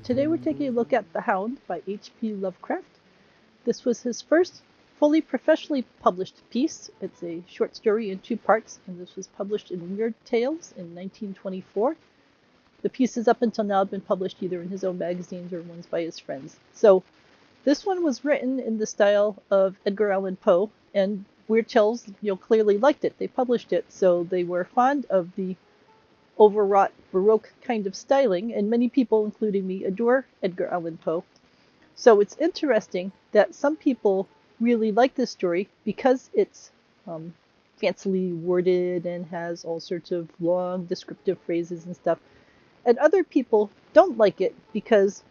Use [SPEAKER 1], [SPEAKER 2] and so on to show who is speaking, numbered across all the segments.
[SPEAKER 1] Today we're taking a look at The Hound by H.P. Lovecraft. This was his first fully professionally published piece. It's a short story in 2 parts, and this was published in Weird Tales in 1924. The pieces up until now have been published either in his own magazines or ones by his friends. So this one was written in the style of Edgar-Allen-Poe, and Weird Tales, clearly liked it. They published it, so they were fond of the overwrought Baroque kind of styling, and many people, including me, adore Edgar-Allen-Poe. So it's interesting that some people really like this story because it's fancily worded and has all sorts of long descriptive phrases and stuff. And other people don't like it because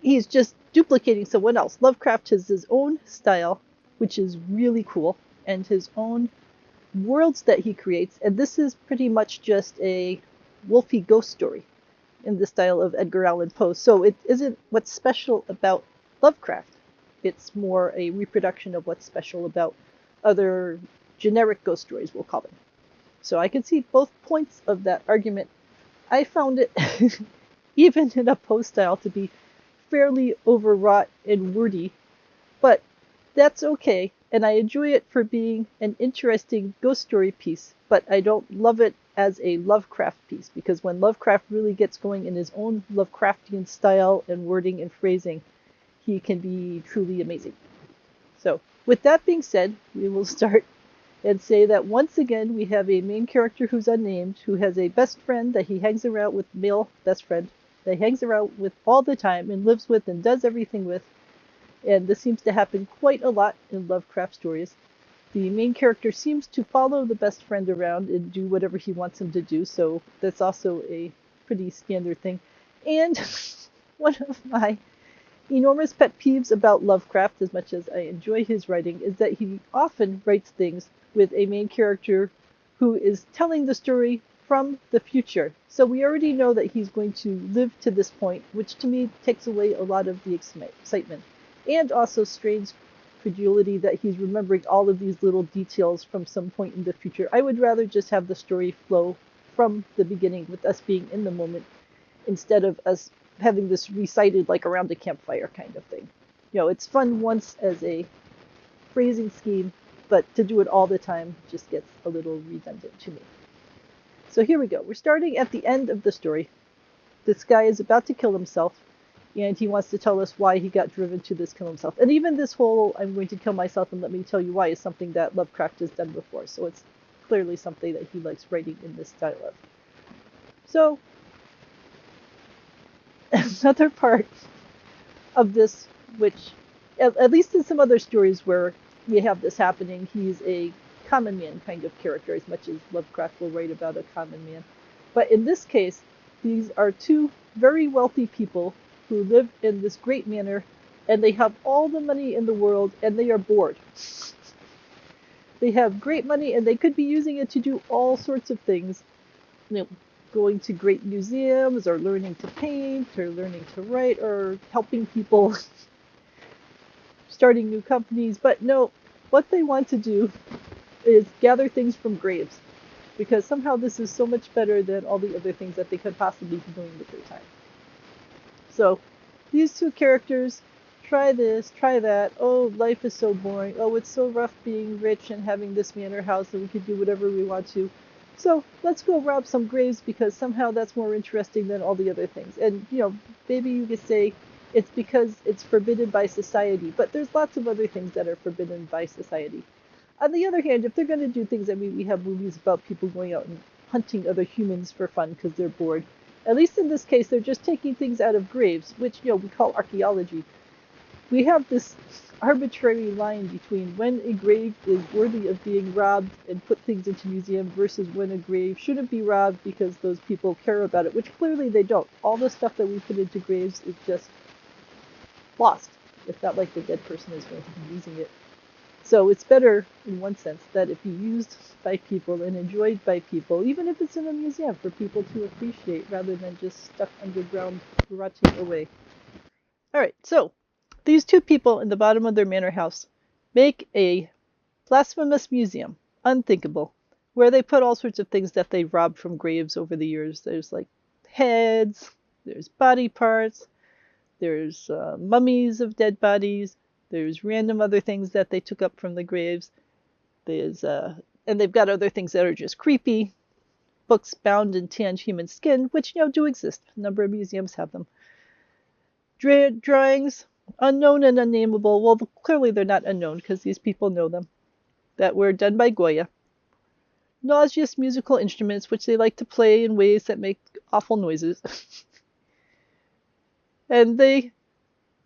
[SPEAKER 1] he's just duplicating someone else. Lovecraft has his own style, which is really cool, and his own worlds that he creates, and this is pretty much just a wolfy ghost story in the style of Edgar Allan Poe. So it isn't what's special about Lovecraft. It's more a reproduction of what's special about other generic ghost stories, we'll call them. So I can see both points of that argument. I found it, even in a Poe style, to be fairly overwrought and wordy, but that's okay, and I enjoy it for being an interesting ghost story piece, but I don't love it as a Lovecraft piece, because when Lovecraft really gets going in his own Lovecraftian style and wording and phrasing, he can be truly amazing. So, with that being said, we will start and say that once again we have a main character who's unnamed, who has a best friend that he hangs around with, male best friend, that he hangs around with all the time and lives with and does everything with. And this seems to happen quite a lot in Lovecraft stories. The main character seems to follow the best friend around and do whatever he wants him to do, so that's also a pretty standard thing. And one of my enormous pet peeves about Lovecraft, as much as I enjoy his writing, is that he often writes things with a main character who is telling the story from the future. So we already know that he's going to live to this point, which to me takes away a lot of the excitement. And also strains credulity that he's remembering all of these little details from some point in the future. I would rather just have the story flow from the beginning with us being in the moment instead of us having this recited like around a campfire kind of thing. It's fun once as a phrasing scheme, but to do it all the time just gets a little redundant to me. So here we go. We're starting at the end of the story. This guy is about to kill himself, and he wants to tell us why he got driven to this kill himself. And even this whole I'm going to kill myself and let me tell you why is something that Lovecraft has done before. So it's clearly something that he likes writing in this style of. So another part of this, which at least in some other stories where we have this happening, he's a common man kind of character, as much as Lovecraft will write about a common man. But in this case, these are 2 very wealthy people who live in this great manor, and they have all the money in the world, and they are bored. They have great money, and they could be using it to do all sorts of things, going to great museums, or learning to paint, or learning to write, or helping people, starting new companies. But no, what they want to do is gather things from graves, because somehow this is so much better than all the other things that they could possibly be doing with their time. So these 2 characters try this, try that. Oh, life is so boring. Oh, it's so rough being rich and having this manor house and we can do whatever we want to. So let's go rob some graves because somehow that's more interesting than all the other things. And, maybe you could say it's because it's forbidden by society, but there's lots of other things that are forbidden by society. On the other hand, if they're going to do things, we have movies about people going out and hunting other humans for fun because they're bored. At least in this case, they're just taking things out of graves, which, we call archaeology. We have this arbitrary line between when a grave is worthy of being robbed and put things into museum versus when a grave shouldn't be robbed because those people care about it, which clearly they don't. All the stuff that we put into graves is just lost. It's not like the dead person is going to be using it. So it's better, in one sense, that it be used by people and enjoyed by people, even if it's in a museum, for people to appreciate, rather than just stuck underground, rotting away. Alright, so these 2 people in the bottom of their manor house make a blasphemous museum, unthinkable, where they put all sorts of things that they robbed from graves over the years. There's like heads, there's body parts, There's mummies of dead bodies. There's random other things that they took up from the graves. There's and they've got other things that are just creepy. Books bound in tanned human skin, which do exist. A number of museums have them. Drawings, unknown and unnameable. Well, clearly they're not unknown because these people know them. That were done by Goya. Nauseous musical instruments, which they like to play in ways that make awful noises. And they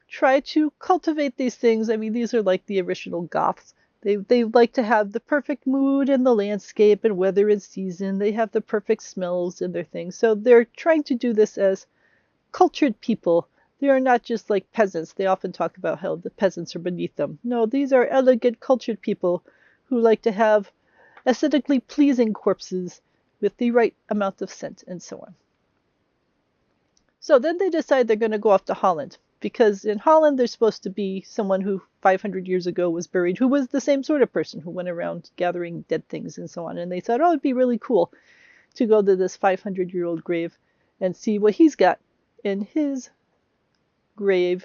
[SPEAKER 1] try to cultivate these things. I mean, these are like the original Goths. They like to have the perfect mood in the landscape and weather and season. They have the perfect smells in their things. So they're trying to do this as cultured people. They are not just like peasants. They often talk about how the peasants are beneath them. No, these are elegant, cultured people who like to have aesthetically pleasing corpses with the right amount of scent and so on. So then they decide they're going to go off to Holland, because in Holland there's supposed to be someone who 500 years ago was buried, who was the same sort of person who went around gathering dead things and so on. And they thought, oh, it'd be really cool to go to this 500-year-old grave and see what he's got in his grave,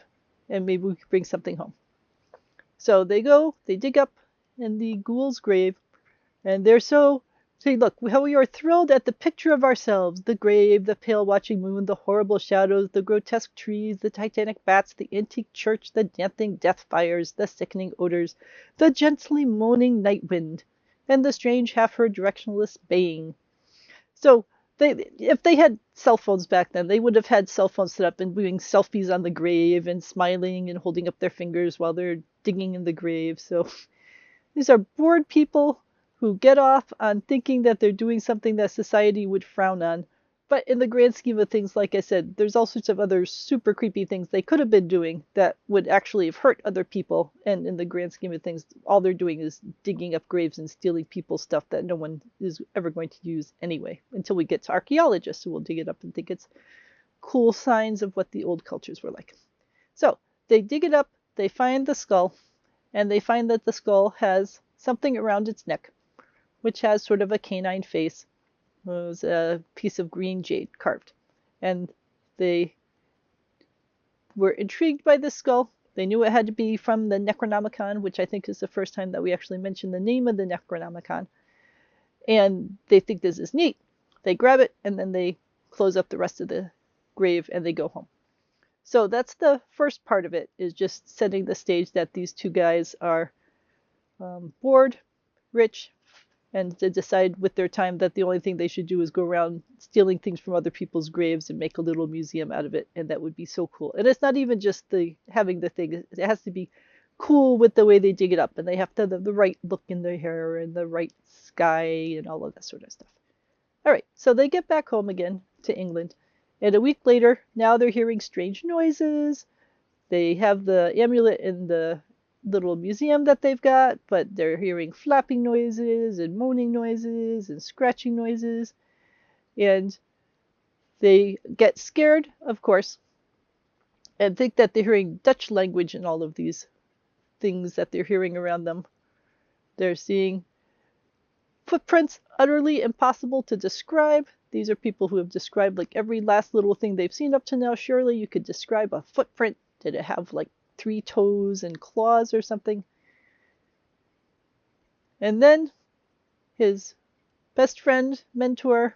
[SPEAKER 1] and maybe we could bring something home. So they go, they dig up in the ghoul's grave, and they're so say, look, how we are thrilled at the picture of ourselves, the grave, the pale watching moon, the horrible shadows, the grotesque trees, the titanic bats, the antique church, the dancing death fires, the sickening odors, the gently moaning night wind, and the strange half-heard directionless baying. So if they had cell phones back then, they would have had cell phones set up and doing selfies on the grave and smiling and holding up their fingers while they're digging in the grave. So these are bored people who get off on thinking that they're doing something that society would frown on. But in the grand scheme of things, like I said, there's all sorts of other super creepy things they could have been doing that would actually have hurt other people. And in the grand scheme of things, all they're doing is digging up graves and stealing people's stuff that no one is ever going to use anyway, until we get to archaeologists who will dig it up and think it's cool signs of what the old cultures were like. So they dig it up, they find the skull, and they find that the skull has something around its neck, which has sort of a canine face. It was a piece of green jade carved. And they were intrigued by this skull. They knew it had to be from the Necronomicon, which I think is the first time that we actually mention the name of the Necronomicon. And they think this is neat. They grab it, and then they close up the rest of the grave, and they go home. So that's the first part of it, is just setting the stage that these two guys are bored, rich, and to decide with their time that the only thing they should do is go around stealing things from other people's graves and make a little museum out of it, and that would be so cool. And it's not even just having the thing, it has to be cool with the way they dig it up, and they have to have the right look in their hair and the right sky and all of that sort of stuff. All right, so they get back home again to England, and a week later, now they're hearing strange noises. They have the amulet in the little museum that they've got, but they're hearing flapping noises and moaning noises and scratching noises, and they get scared, of course, and think that they're hearing Dutch language in all of these things that they're hearing around them. They're seeing footprints utterly impossible to describe. These are people who have described like every last little thing they've seen up to now. Surely you could describe a footprint. Did it have like 3 toes and claws or something? And then his best friend, mentor,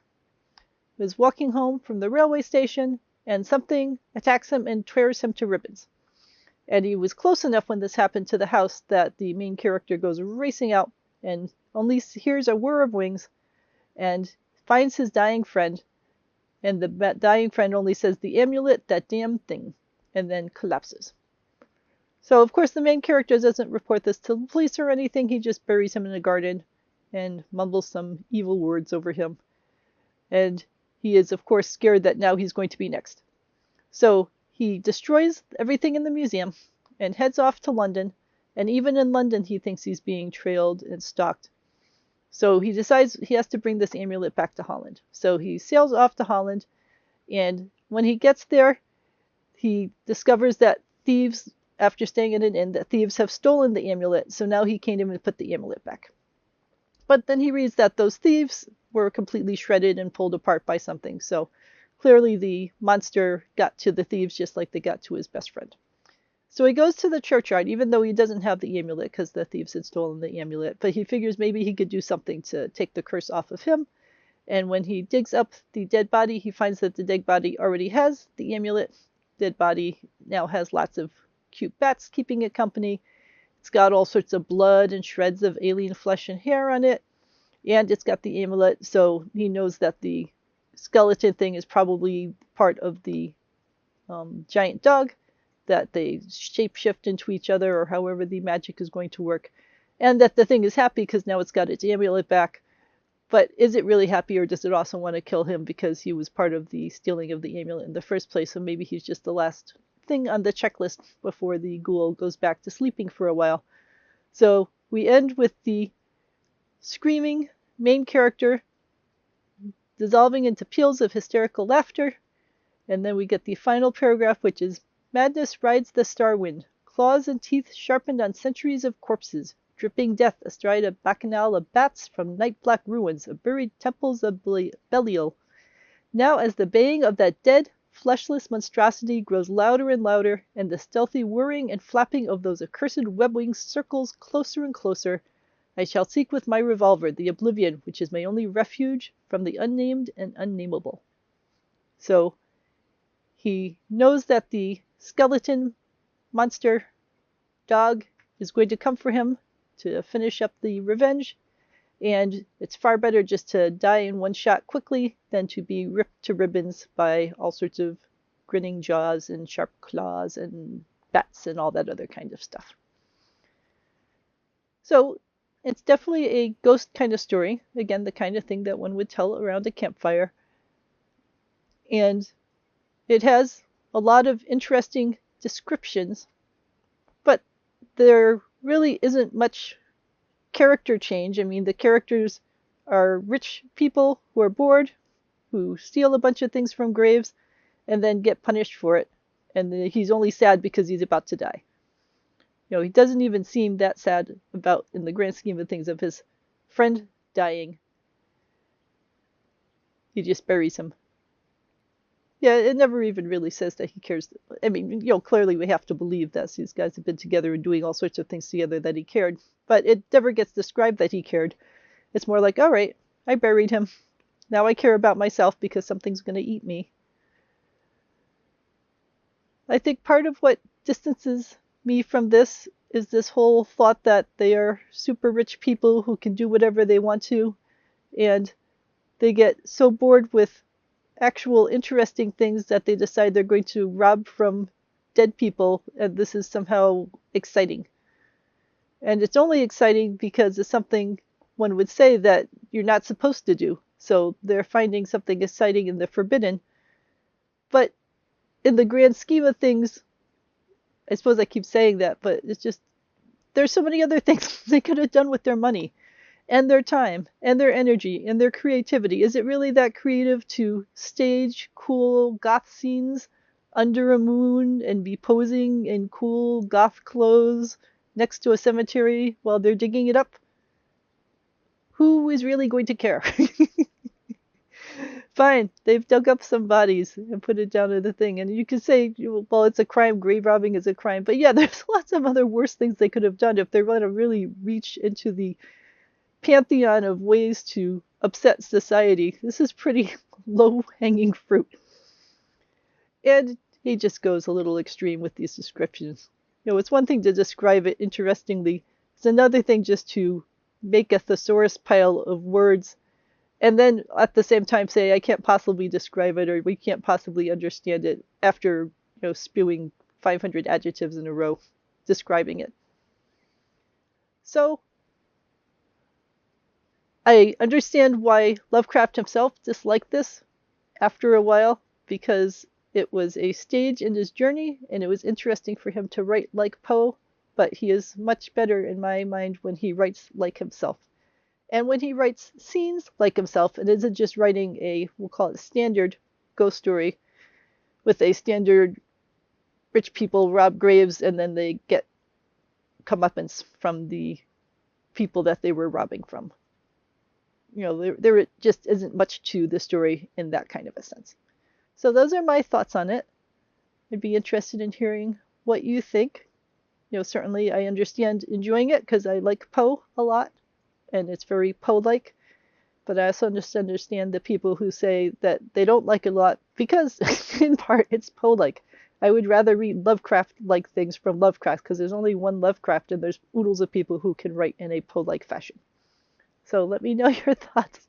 [SPEAKER 1] is walking home from the railway station, and something attacks him and tears him to ribbons. And he was close enough when this happened to the house that the main character goes racing out and only hears a whir of wings and finds his dying friend. And the dying friend only says, "The amulet, that damn thing," and then collapses. So, of course, the main character doesn't report this to the police or anything. He just buries him in a garden and mumbles some evil words over him. And he is, of course, scared that now he's going to be next. So he destroys everything in the museum and heads off to London. And even in London, he thinks he's being trailed and stalked. So he decides he has to bring this amulet back to Holland. So he sails off to Holland. And when he gets there, he discovers that thieves, after staying in an inn, that thieves have stolen the amulet. So now he can't even put the amulet back. But then he reads that those thieves were completely shredded and pulled apart by something. So clearly the monster got to the thieves just like they got to his best friend. So he goes to the churchyard, even though he doesn't have the amulet because the thieves had stolen the amulet, but he figures maybe he could do something to take the curse off of him. And when he digs up the dead body, he finds that the dead body already has the amulet. Dead body now has lots of cute bats keeping it company. It's got all sorts of blood and shreds of alien flesh and hair on it. And it's got the amulet, so he knows that the skeleton thing is probably part of the giant dog, that they shapeshift into each other or however the magic is going to work. And that the thing is happy because now it's got its amulet back. But is it really happy, or does it also want to kill him because he was part of the stealing of the amulet in the first place? So maybe he's just the last thing on the checklist before the ghoul goes back to sleeping for a while. So we end with the screaming main character dissolving into peals of hysterical laughter. And then we get the final paragraph, which is, "Madness rides the star wind, claws and teeth sharpened on centuries of corpses, dripping death astride a bacchanal of bats from night-black ruins of buried temples of Belial. Now as the baying of that dead, fleshless monstrosity grows louder and louder, and the stealthy whirring and flapping of those accursed web-wings circles closer and closer, I shall seek with my revolver the oblivion which is my only refuge from the unnamed and unnameable." So he knows that the skeleton monster dog is going to come for him to finish up the revenge, and it's far better just to die in one shot quickly than to be ripped to ribbons by all sorts of grinning jaws and sharp claws and bats and all that other kind of stuff. So it's definitely a ghost kind of story. Again, the kind of thing that one would tell around a campfire. And it has a lot of interesting descriptions, but there really isn't much character change. I mean, the characters are rich people who are bored, who steal a bunch of things from graves, and then get punished for it. And he's only sad because he's about to die. You know, he doesn't even seem that sad about, in the grand scheme of things, of his friend dying. He just buries him. Yeah, it never even really says that he cares. I mean, you know, clearly we have to believe that these guys have been together and doing all sorts of things together, that he cared. But it never gets described that he cared. It's more like, all right, I buried him. Now I care about myself because something's going to eat me. I think part of what distances me from this is this whole thought that they are super rich people who can do whatever they want to, and they get so bored with actual interesting things that they decide they're going to rob from dead people, and this is somehow exciting. And it's only exciting because it's something one would say that you're not supposed to do. So they're finding something exciting in the forbidden. But in the grand scheme of things, I suppose I keep saying that, but it's just, there's so many other things they could have done with their money and their time and their energy and their creativity. Is it really that creative to stage cool goth scenes under a moon and be posing in cool goth clothes next to a cemetery while they're digging it up? Who is really going to care? Fine, they've dug up some bodies and put it down to the thing. And you could say, well, it's a crime, grave robbing is a crime. But yeah, there's lots of other worse things they could have done if they're going to really reach into the pantheon of ways to upset society. This is pretty low-hanging fruit. And he just goes a little extreme with these descriptions. You know, it's one thing to describe it interestingly. It's another thing just to make a thesaurus pile of words and then at the same time say, I can't possibly describe it, or we can't possibly understand it, after, you know, spewing 500 adjectives in a row describing it. So I understand why Lovecraft himself disliked this after a while, because it was a stage in his journey, and it was interesting for him to write like Poe, but he is much better in my mind when he writes like himself. And when he writes scenes like himself, it isn't just writing a, we'll call it standard ghost story with a standard rich people rob graves and then they get comeuppance from the people that they were robbing from. You know, there just isn't much to the story in that kind of a sense. So those are my thoughts on it. I'd be interested in hearing what you think. Certainly I understand enjoying it because I like Poe a lot, and it's very Poe-like. But I also understand the people who say that they don't like it a lot because, in part, it's Poe-like. I would rather read Lovecraft-like things from Lovecraft because there's only one Lovecraft and there's oodles of people who can write in a Poe-like fashion. So let me know your thoughts.